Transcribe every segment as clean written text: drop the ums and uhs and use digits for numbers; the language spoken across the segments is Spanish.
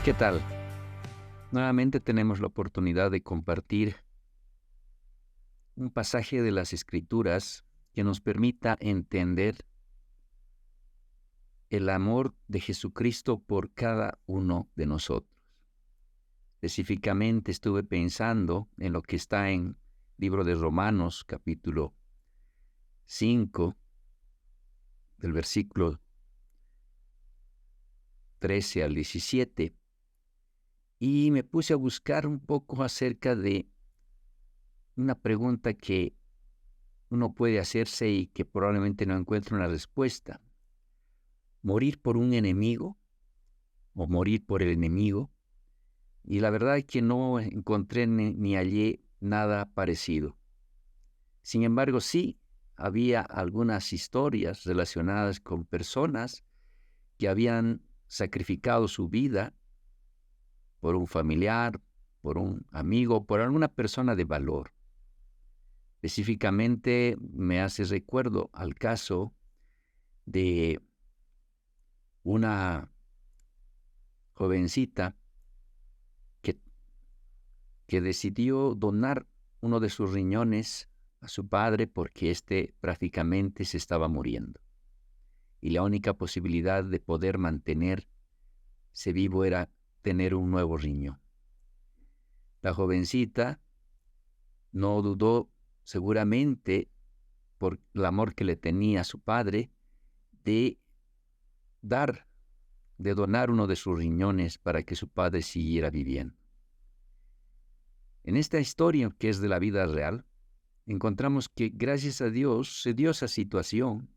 ¿Qué tal? Nuevamente tenemos la oportunidad de compartir un pasaje de las Escrituras que nos permita entender el amor de Jesucristo por cada uno de nosotros. Específicamente estuve pensando en lo que está en libro de Romanos, capítulo 5, del versículo 13 al 17, y me puse a buscar un poco acerca de una pregunta que uno puede hacerse y que probablemente no encuentre una respuesta. ¿Morir por un enemigo o morir por el enemigo? Y la verdad es que no encontré ni hallé nada parecido. Sin embargo, sí había algunas historias relacionadas con personas que habían sacrificado su vida por un familiar, por un amigo, por alguna persona de valor. Específicamente me hace recuerdo al caso de una jovencita que, que decidió donar uno de sus riñones a su padre porque éste prácticamente se estaba muriendo. Y la única posibilidad de poder mantenerse vivo era tener un nuevo riñón. La jovencita no dudó, seguramente por el amor que le tenía a su padre, de dar, de donar uno de sus riñones para que su padre siguiera viviendo. En esta historia, que es de la vida real, encontramos que gracias a Dios se dio esa situación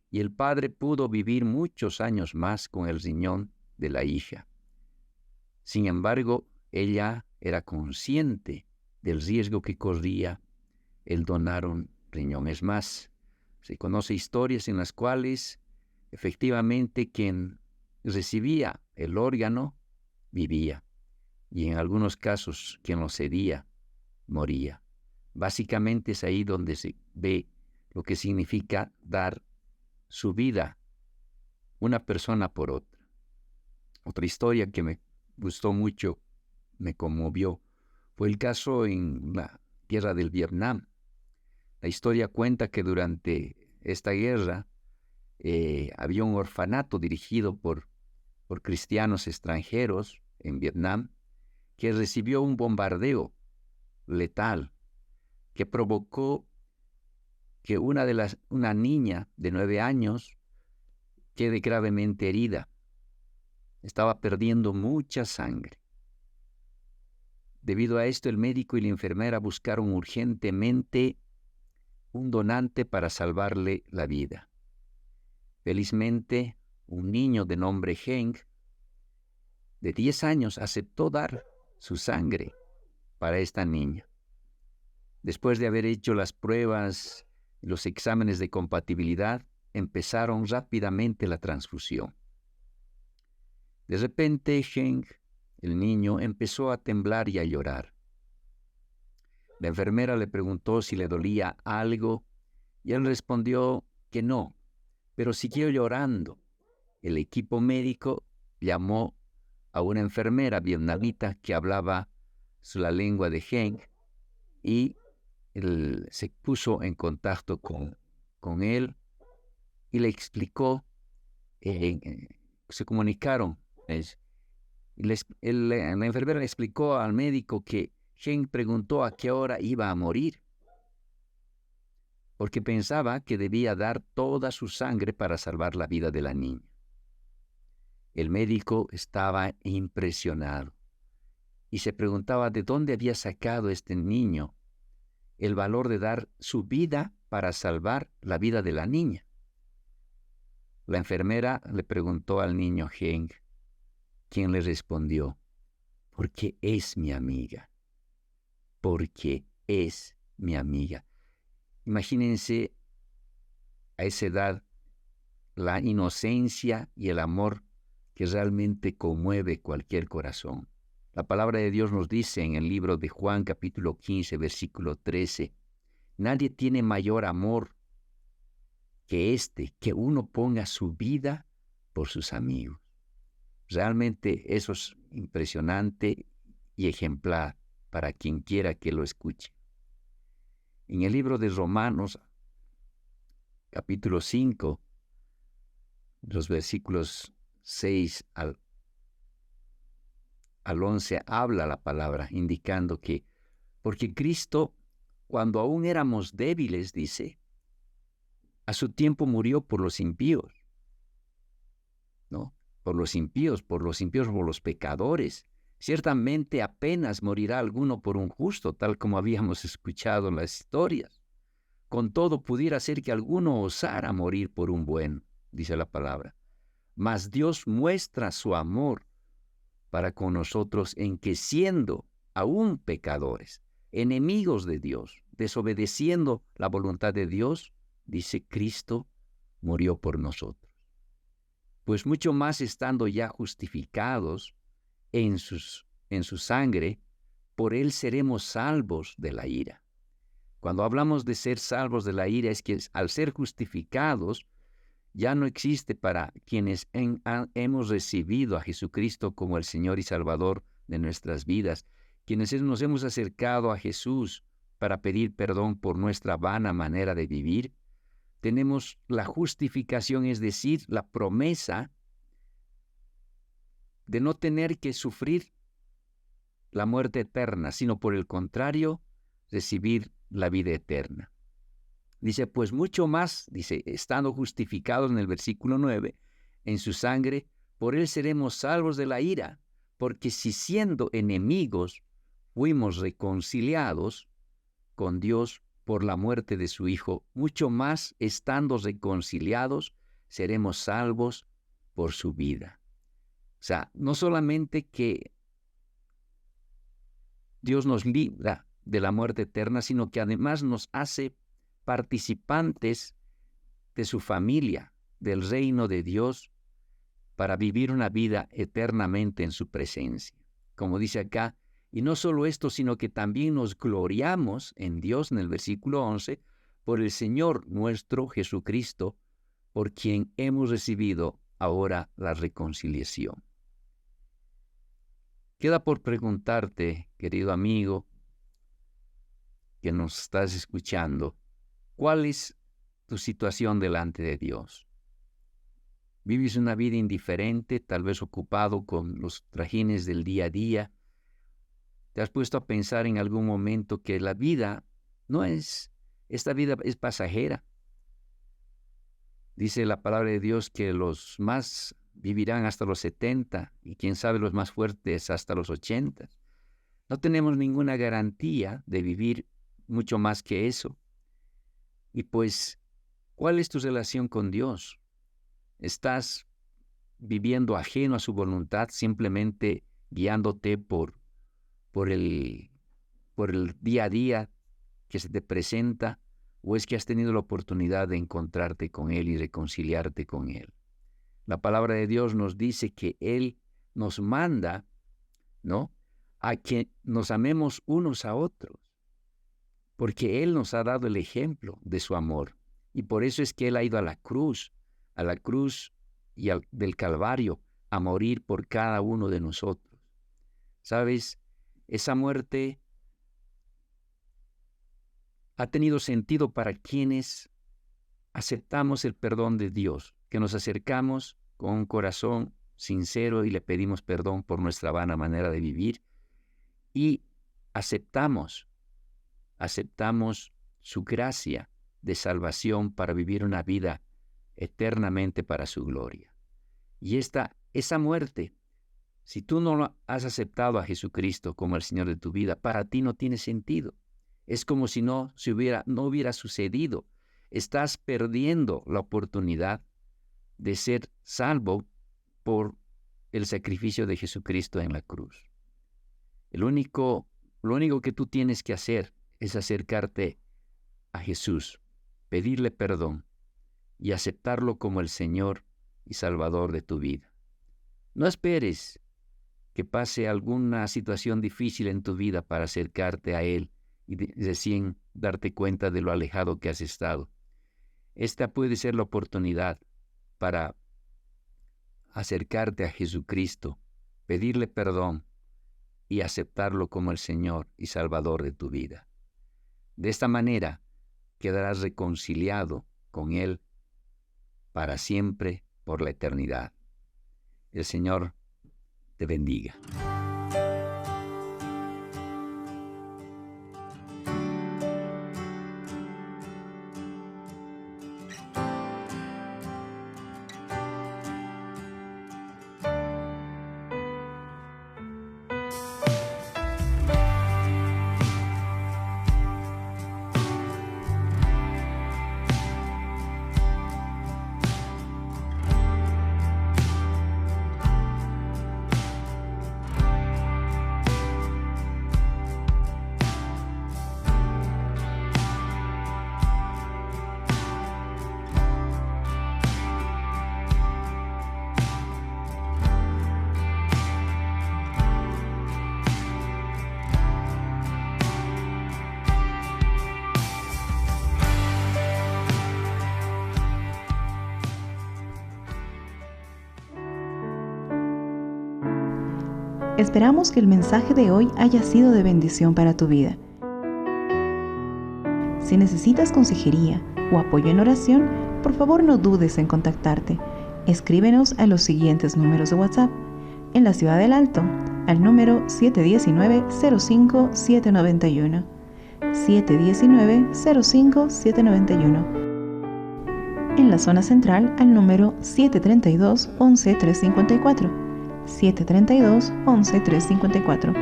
y el padre pudo vivir muchos años más con el riñón de la hija. Sin embargo, ella era consciente del riesgo que corría el donar un riñón. Es más, se conoce historias en las cuales efectivamente quien recibía el órgano vivía y en algunos casos quien lo cedía moría. Básicamente es ahí donde se ve lo que significa dar su vida una persona por otra. Otra historia que me gustó mucho, me conmovió, fue el caso en la guerra del Vietnam. La historia cuenta que durante esta guerra había un orfanato dirigido por cristianos extranjeros en Vietnam que recibió un bombardeo letal que provocó que una niña de 9 años quede gravemente herida. Estaba perdiendo mucha sangre. Debido a esto, el médico y la enfermera buscaron urgentemente un donante para salvarle la vida. Felizmente, un niño de nombre Henk, de 10 años, aceptó dar su sangre para esta niña. Después de haber hecho las pruebas y los exámenes de compatibilidad, empezaron rápidamente la transfusión. De repente, Henk, el niño, empezó a temblar y a llorar. La enfermera le preguntó si le dolía algo y él respondió que no, pero siguió llorando. El equipo médico llamó a una enfermera vietnamita que hablaba la lengua de Henk y él se puso en contacto con él y le explicó, se comunicaron. La enfermera le explicó al médico que Henk preguntó a qué hora iba a morir, porque pensaba que debía dar toda su sangre para salvar la vida de la niña. El médico estaba impresionado y se preguntaba de dónde había sacado este niño el valor de dar su vida para salvar la vida de la niña. La enfermera le preguntó al niño Henk, quien le respondió, porque es mi amiga, porque es mi amiga. Imagínense a esa edad la inocencia y el amor que realmente conmueve cualquier corazón. La palabra de Dios nos dice en el libro de Juan capítulo 15, versículo 13, nadie tiene mayor amor que uno ponga su vida por sus amigos. Realmente eso es impresionante y ejemplar para quien quiera que lo escuche. En el libro de Romanos, capítulo 5, los versículos 6 al 11, habla la palabra, indicando que, porque Cristo, cuando aún éramos débiles, dice, a su tiempo murió por los impíos, ¿no? Por los impíos, por los pecadores. Ciertamente apenas morirá alguno por un justo, tal como habíamos escuchado en las historias. Con todo pudiera ser que alguno osara morir por un bueno, dice la palabra. Mas Dios muestra su amor para con nosotros en que siendo aún pecadores, enemigos de Dios, desobedeciendo la voluntad de Dios, dice Cristo murió por nosotros. Pues mucho más estando ya justificados en su sangre, por él seremos salvos de la ira. Cuando hablamos de ser salvos de la ira es que al ser justificados, ya no existe para quienes hemos recibido a Jesucristo como el Señor y Salvador de nuestras vidas, quienes nos hemos acercado a Jesús para pedir perdón por nuestra vana manera de vivir. Tenemos la justificación, es decir, la promesa de no tener que sufrir la muerte eterna, sino por el contrario, recibir la vida eterna. Dice, pues mucho más, dice, estando justificados en el versículo 9, en su sangre, por él seremos salvos de la ira, porque si siendo enemigos fuimos reconciliados con Dios por la muerte de su Hijo, mucho más estando reconciliados seremos salvos por su vida. O sea, no solamente que Dios nos libra de la muerte eterna, sino que además nos hace participantes de su familia, del reino de Dios, para vivir una vida eternamente en su presencia. Como dice acá, y no solo esto, sino que también nos gloriamos en Dios, en el versículo 11, por el Señor nuestro Jesucristo, por quien hemos recibido ahora la reconciliación. Queda por preguntarte, querido amigo, que nos estás escuchando, ¿cuál es tu situación delante de Dios? ¿Vives una vida indiferente, tal vez ocupado con los trajines del día a día? ¿Te has puesto a pensar en algún momento que la vida esta vida es pasajera? Dice la palabra de Dios que los más vivirán hasta los 70 y quién sabe los más fuertes hasta los 80. No tenemos ninguna garantía de vivir mucho más que eso. Y pues, ¿cuál es tu relación con Dios? ¿Estás viviendo ajeno a su voluntad, simplemente guiándote por el día a día que se te presenta? ¿O es que has tenido la oportunidad de encontrarte con Él y reconciliarte con Él? La palabra de Dios nos dice que Él nos manda, ¿no?, a que nos amemos unos a otros, porque Él nos ha dado el ejemplo de su amor. Y por eso es que Él ha ido a la cruz y del Calvario, a morir por cada uno de nosotros. ¿Sabes? Esa muerte ha tenido sentido para quienes aceptamos el perdón de Dios, que nos acercamos con un corazón sincero y le pedimos perdón por nuestra vana manera de vivir y aceptamos su gracia de salvación para vivir una vida eternamente para su gloria. Y esa muerte, si tú no has aceptado a Jesucristo como el Señor de tu vida, para ti no tiene sentido. Es como si no hubiera sucedido. Estás perdiendo la oportunidad de ser salvo por el sacrificio de Jesucristo en la cruz. Lo único que tú tienes que hacer es acercarte a Jesús, pedirle perdón y aceptarlo como el Señor y Salvador de tu vida. No esperes que pase alguna situación difícil en tu vida para acercarte a Él y recién darte cuenta de lo alejado que has estado. Esta puede ser la oportunidad para acercarte a Jesucristo, pedirle perdón y aceptarlo como el Señor y Salvador de tu vida. De esta manera quedarás reconciliado con Él para siempre, por la eternidad. El Señor te bendiga. Esperamos que el mensaje de hoy haya sido de bendición para tu vida. Si necesitas consejería o apoyo en oración, por favor no dudes en contactarte. Escríbenos a los siguientes números de WhatsApp. En la Ciudad del Alto, al número 719-05-791. 719-05-791. En la zona central, al número 732-11-354. 732-11-354.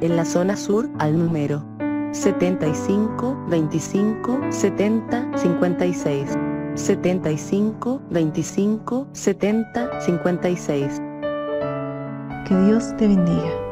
En la zona sur, al número 75 25 70 56. 75 25 70 56. Que Dios te bendiga.